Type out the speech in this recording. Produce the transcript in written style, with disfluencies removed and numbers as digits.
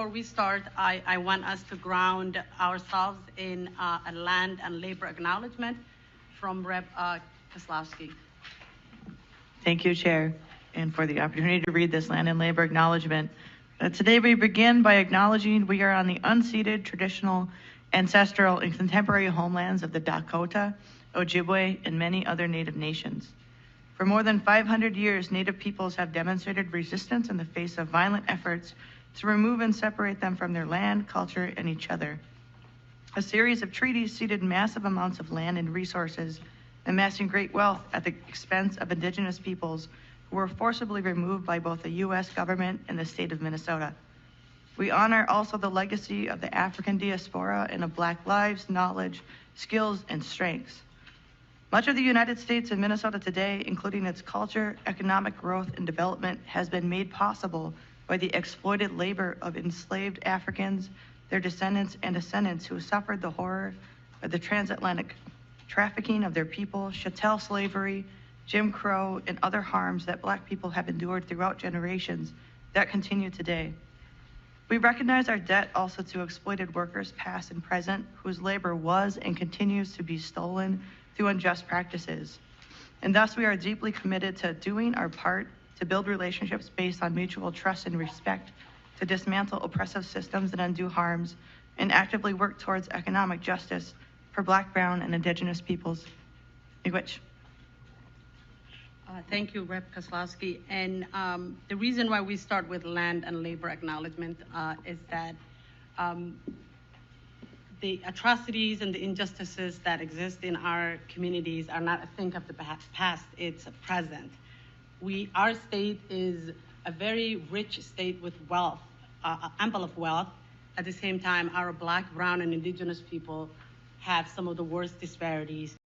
Before we start, I want us to ground ourselves in a land and labor acknowledgement from Rep. Kozlowski. Thank you, Chair, and for the opportunity to read this land and labor acknowledgement. Today we begin by acknowledging we are on the unceded, traditional, ancestral, and contemporary homelands of the Dakota, Ojibwe, and many other Native nations. For more than 500 years, Native peoples have demonstrated resistance in the face of violent efforts to remove and separate them from their land, culture, and each other. A series of treaties ceded massive amounts of land and resources, amassing great wealth at the expense of Indigenous peoples who were forcibly removed by both the U.S. government and the state of Minnesota. We honor also the legacy of the African diaspora and of Black lives, knowledge, skills, and strengths. Much of the United States and Minnesota today, including its culture, economic growth, and development, has been made possible by the exploited labor of enslaved Africans, their descendants and ascendants who suffered the horror of the transatlantic trafficking of their people, chattel slavery, Jim Crow, and other harms that Black people have endured throughout generations that continue today. We recognize our debt also to exploited workers past and present whose labor was and continues to be stolen through unjust practices. And thus we are deeply committed to doing our part to build relationships based on mutual trust and respect, to dismantle oppressive systems that undo harms, and actively work towards economic justice for Black, Brown, and Indigenous peoples. Miigwech. Thank you, Rep. Kozlowski. And the reason why we start with land and labor acknowledgement is that the atrocities and the injustices that exist in our communities are not a thing of the past, it's a present. Our state is a very rich state with wealth, ample of wealth. At the same time, our Black, Brown, and Indigenous people have some of the worst disparities